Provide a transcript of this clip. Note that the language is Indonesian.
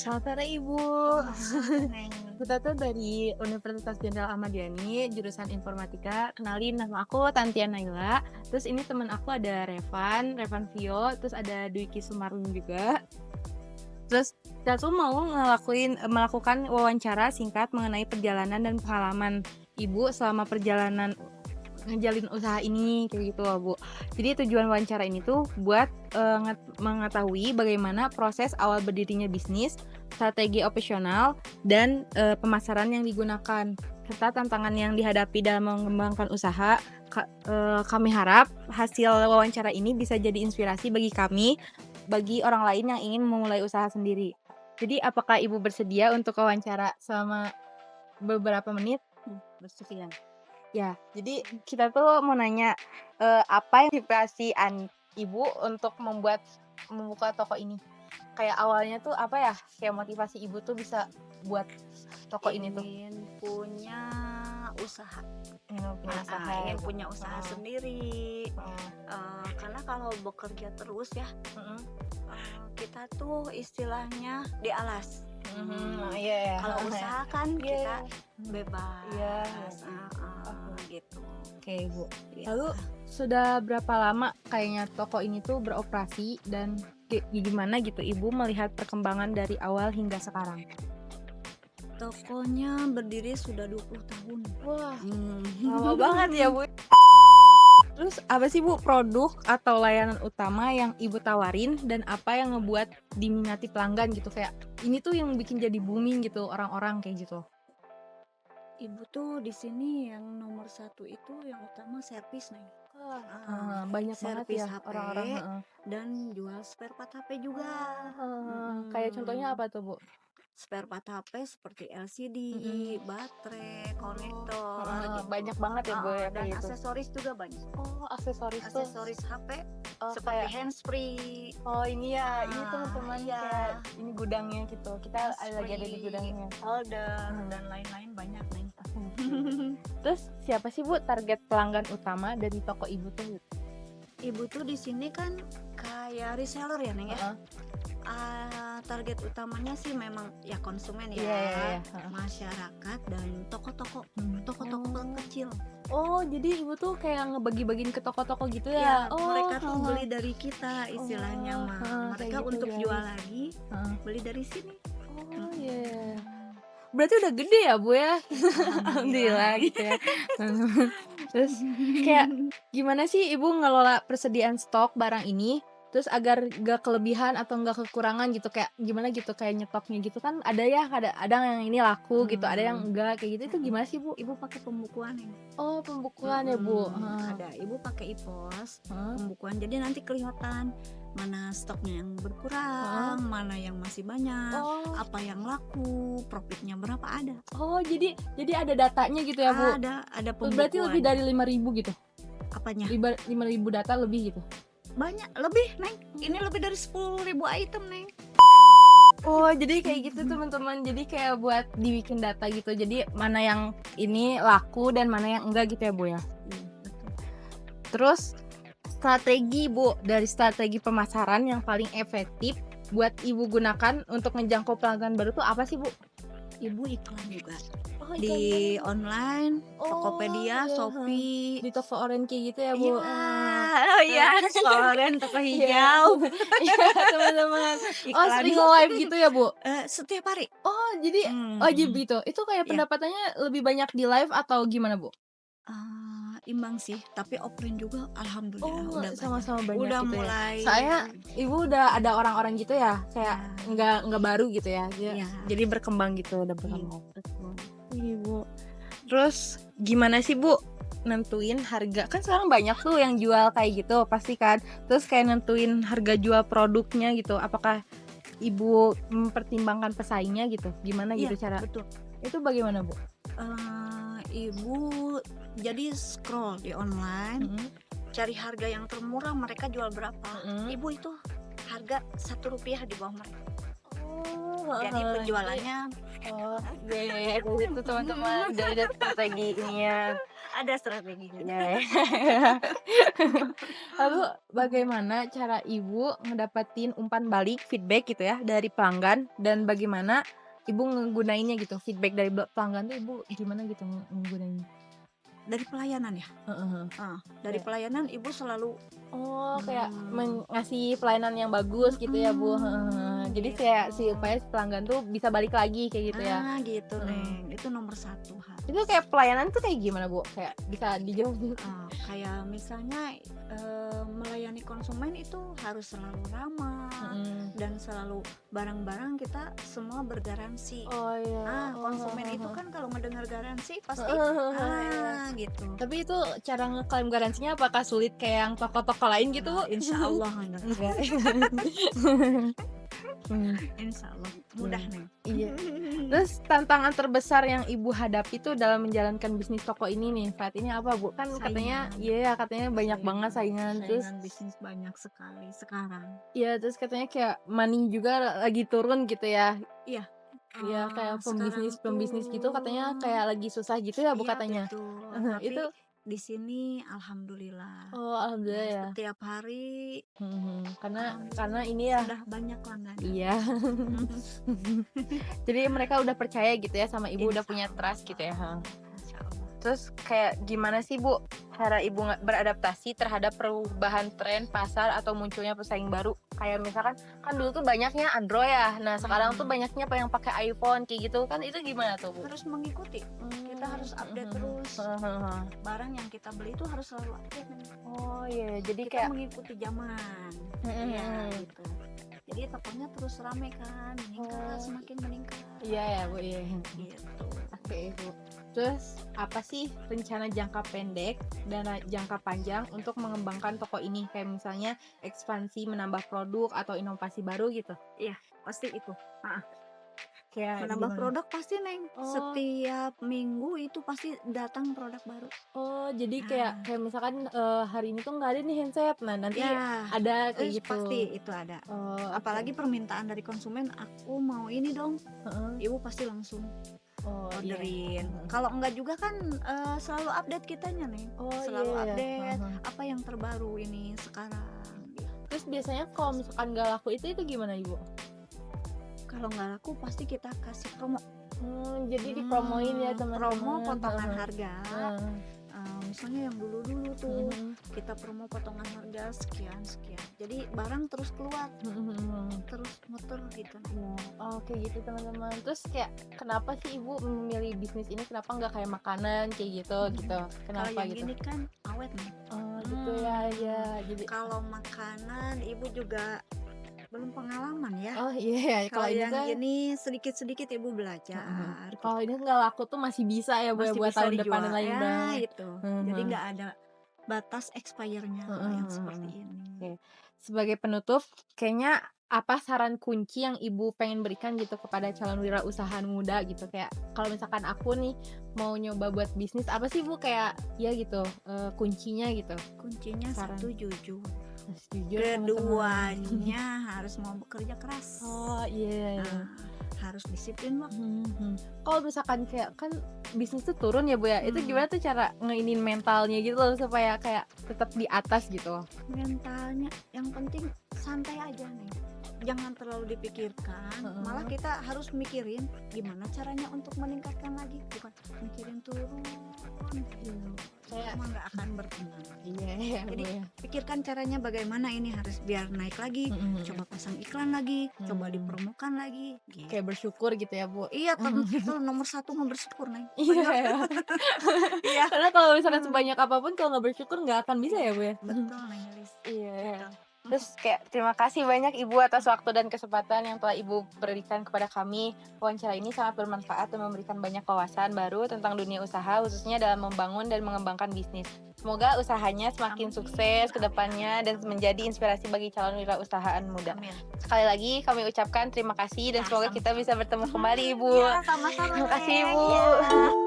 Selamat sore Ibu. Neng. Kita tuh dari Universitas Jenderal Ahmad Yani, jurusan Informatika. Kenalin, nama aku Tantia Naila. Terus ini temen aku ada Revan Vio, terus ada Dwiki Sumarlin juga. Terus kita tuh mau melakukan wawancara singkat mengenai perjalanan dan pengalaman Ibu selama perjalanan ngejalin usaha ini kayak gitu loh Bu. Jadi tujuan wawancara ini tuh buat mengetahui bagaimana proses awal berdirinya bisnis, strategi operasional, dan pemasaran yang digunakan serta tantangan yang dihadapi dalam mengembangkan usaha. Kami harap hasil wawancara ini bisa jadi inspirasi bagi kami, bagi orang lain yang ingin memulai usaha sendiri. Jadi apakah Ibu bersedia untuk wawancara selama beberapa menit? Bersekian. Ya, jadi kita tuh mau nanya, apa yang inspirasi Ibu untuk membuka toko ini? Kayak awalnya tuh apa ya, kayak motivasi Ibu tuh bisa buat toko ini tuh? Ingin punya usaha. ya, Ingin Bu? punya usaha Heeh, sendiri. heeh, Karena kalau bekerja terus ya, mhm, kita tuh istilahnya di alas. iya ya, Kalau heeh, usaha kan iya, kita iya. bebas. Iya, Gitu. oke Bu. Ya. Lalu sudah berapa lama kayaknya toko ini tuh beroperasi dan gimana gitu Ibu melihat perkembangan dari awal hingga sekarang? Tokonya berdiri sudah 20 tahun. Wah, Hmm. lama banget ya Bu. Terus apa sih Bu produk atau layanan utama yang Ibu tawarin dan apa yang ngebuat diminati pelanggan gitu, kayak ini tuh yang bikin jadi booming gitu orang-orang kayak gitu? Ibu tuh di sini yang nomor satu itu yang utama servis nih. Banyak banget Servis ya HP orang-orang, heeh. dan jual spare part HP juga. Kayak contohnya apa tuh Bu? Spare part HP seperti LCD, Mhm. baterai, Oh, konektor gitu. banyak banget ya Bu ya Dan kayak gitu? aksesoris juga banyak. Oh, aksesoris tuh, Aksesoris HP seperti kayak handsfree, ini ya, ini teman-teman iya, kayak ini gudangnya gitu, kita lagi ada di handsfree, gudangnya. holder Hmm. dan lain-lain banyak nih. Terus siapa sih Bu target pelanggan utama dari toko Ibu tuh? Ibu tuh di sini kan kayak reseller ya Neng ya. Heeh. Target utamanya sih memang ya konsumen ya, Iya, heeh. masyarakat dan toko-toko Oh. kecil. Oh, jadi Ibu tuh kayak ngebagi-bagiin ke toko-toko gitu Ya, ya? Oh, mereka tuh heeh. beli dari kita istilahnya Oh, mah. kayak Mereka gitu untuk ya. jual lagi Heeh. beli dari sini. Oh, iya. Berarti udah gede ya Bu ya? Alhamdulillah gitu ya. Terus kayak gimana sih Ibu ngelola persediaan stok barang ini, terus agar gak kelebihan atau gak kekurangan gitu, kayak gimana gitu, kayak nyetoknya gitu kan ada ya, ada yang ini laku gitu, ada yang enggak kayak gitu, itu gimana sih Bu? Ibu pakai pembukuan nih. Oh, pembukuan ya Bu? Heeh. Ada. Ibu pakai e-pos, Heeh. pembukuan. Jadi nanti kelihatan mana stoknya yang berkurang, mana yang masih banyak, Oh. apa yang laku, profitnya berapa ada. Oh, jadi ada datanya gitu ya Bu? Ada Berarti lebih pembukuan. dari 5.000 gitu? Apanya? 5.000 data lebih gitu? Banyak, lebih, Neng. Ini lebih dari 10.000 item, Neng. Oh, jadi kayak gitu teman-teman. Jadi kayak buat dibikin data gitu. Jadi mana yang ini laku dan mana yang enggak gitu ya Bu ya. Betul. Terus strategi Bu, dari strategi pemasaran yang paling efektif buat Ibu gunakan untuk menjangkau pelanggan baru tuh apa sih Bu? Ibu iklan juga. Oh, Di online, iya, Tokopedia, Shopee. di toko oranye kayak gitu ya Bu? Iya, Soren, toko hijau. Iya teman-teman. Oh, Iklan. sering live gitu ya Bu? Setiap hari. Oh, jadi wajib gitu? Itu kayak Iya. pendapatannya lebih banyak di live atau gimana Bu? Imbang sih, tapi offline juga alhamdulillah udah sama-sama banyak udah gitu ya? mulai. Soalnya Ibu udah ada orang-orang gitu ya, kayak nggak baru gitu ya, Iya. jadi berkembang gitu, udah Iya, berkembang. betul. Ibu. Terus gimana sih Bu nentuin harga? Kan sekarang banyak tuh yang jual kayak gitu pasti kan. Terus kayak nentuin harga jual produknya gitu. Apakah Ibu mempertimbangkan pesaingnya gitu? Gimana gitu Iya, cara? betul. Itu bagaimana Bu? Ibu jadi scroll di online, cari harga yang termurah, mereka jual berapa. Ibu itu harga Rp1 di bawah mereka. Oh, Jadi penjualannya Oh, iya, itu teman-teman udah ada strategi ininya. Ada strateginya. Iya. Lalu bagaimana cara Ibu ngedapetin umpan balik, feedback gitu ya dari pelanggan dan bagaimana Ibu ngegunainnya gitu, feedback dari pelanggan tuh Ibu gimana gitu ngegunainnya? Dari pelayanan ya? Heeh heeh. Dari Kayak pelayanan ibu selalu kayak hmm, ngasih pelayanan yang bagus gitu ya, Bu, heeh heeh. Jadi kayak gitu. supaya si pelanggan tuh bisa balik lagi kayak gitu ya? Gitu Heeh. Neng, itu nomor satu Itu harus. kayak pelayanan tuh kayak gimana, Bu? Kayak bisa dijelasin? Kayak misalnya melayani konsumen itu harus selalu ramah Mhm. dan selalu barang-barang kita semua bergaransi. Oh iya. Konsumen itu kan kalau mendengar garansi pasti Iya. gitu. Tapi itu cara ngeklaim garansinya apakah sulit kayak yang toko-toko lain gitu, Bu? Insya Allah enggak. Enggak. Insya Allah mudah Neng. Iya. Terus tantangan terbesar yang Ibu hadapi tuh dalam menjalankan bisnis toko ini nih saat ini apa, Bu? Kan katanya Saingan. katanya banyak banget saingan. Terus Saingan bisnis banyak sekali sekarang. iya, terus katanya kayak money juga lagi turun gitu ya. Iya. Iya, kayak Sekarang pembisnis gitu katanya tuh kayak lagi susah gitu ya, Bu, iya katanya? betul. Itu Tapi di sini alhamdulillah alhamdulillah ya. setiap hari Karena ini ya sudah banyak langganan. iya. Jadi mereka udah percaya gitu ya sama Ibu, udah Insya punya trust gitu ya, Allah. Insya Allah. Terus kayak gimana sih, Bu, cara Ibu beradaptasi terhadap perubahan tren pasar atau munculnya pesaing baru? Kayak misalkan kan dulu tuh banyaknya Android ya. Nah, sekarang tuh banyaknya yang pakai iPhone kayak gitu. Kan itu gimana tuh, Bu? Terus mengikuti. Kita harus update terus. Barang yang kita beli itu harus selalu update. Oh iya, jadi Kita kayak mengikuti zaman. Iya gitu. Jadi tokonya terus rame kan, meningkat, semakin meningkat. iya ya, Bu, iya. Gitu. Oke, Bu. Terus apa sih rencana jangka pendek dan jangka panjang untuk mengembangkan toko ini? Kayak misalnya ekspansi, menambah produk atau inovasi baru gitu? Pasti itu. Kayak Menambah gimana? produk pasti Neng. Oh. Setiap minggu itu pasti datang produk baru. Oh, jadi kayak misalkan hari ini tuh nggak ada nih handset, nah nanti ada kayak gitu. Pasti itu ada. Oh, Apalagi permintaan dari konsumen, aku mau ini dong. Ibu pasti langsung iya. orderin. Kalau enggak juga kan selalu update kitanya nih. Selalu iya. update apa yang terbaru ini sekarang. Terus biasanya kalau misalkan nggak laku itu gimana, Ibu? Kalau nggak laku pasti kita kasih promo. Jadi dipromoin ya teman-teman. Promo potongan harga. Misalnya yang dulu-dulu tuh kita promo potongan harga sekian. Jadi barang terus keluar, terus muter gitu. Oke gitu teman-teman. Terus kayak kenapa sih Ibu memilih bisnis ini? Kenapa nggak kayak makanan kayak gitu? Kenapa Kalau yang gitu? ini kan awet nih. Gitu ya. Jadi Kalau makanan ibu juga belum pengalaman ya. iya. Kalau yang kan ini sedikit-sedikit ibu belajar. kalau ini nggak laku tuh masih bisa ya, Bu, ya, Masih buat bisa tahun depan dijual. lain banget. Gitu. Jadi nggak ada batas expire-nya kalau yang seperti ini. Oke. Sebagai penutup, kayaknya apa saran kunci yang Ibu pengen berikan gitu kepada calon wirausaha muda gitu, kayak kalau misalkan aku nih mau nyoba buat bisnis apa sih, Bu, kayak ya gitu kuncinya gitu? Kuncinya Saran. satu jujur. Jujur teman-teman. Keduanya harus mau bekerja keras. Iya. Harus disiplin waktu. Kalau misalkan kayak kan bisnis tuh turun ya, Bu, ya, itu gimana tuh cara ngeinin mentalnya gitu loh supaya kayak tetap di atas gitu? Mentalnya yang penting santai aja nih. Jangan terlalu dipikirkan, malah kita harus mikirin gimana caranya untuk meningkatkan lagi, bukan mikirin turun gitu. Saya emang nggak akan berkembang. Iya. Jadi Bu, ya. pikirkan caranya bagaimana ini harus biar naik lagi, coba pasang iklan lagi, coba dipromokan lagi. Gitu. Kayak bersyukur gitu ya, Bu. Iya, itu nomor satu mau bersyukur nih. Iya. Iya. Karena kalau misalkan sebanyak apapun kalau nggak bersyukur nggak akan bisa ya, Bu, ya. Betul nih, Liz. Iya. Terus kayak terima kasih banyak Ibu atas waktu dan kesempatan yang telah Ibu berikan kepada kami. Wawancara ini sangat bermanfaat dan memberikan banyak wawasan baru tentang dunia usaha, khususnya dalam membangun dan mengembangkan bisnis. Semoga usahanya semakin sukses ke depannya dan menjadi inspirasi bagi calon wirausahaan muda. Amin. Sekali lagi kami ucapkan terima kasih dan semoga kita bisa bertemu kembali, Ibu. Iya, sama-sama. Terima kasih, Ibu. Iya.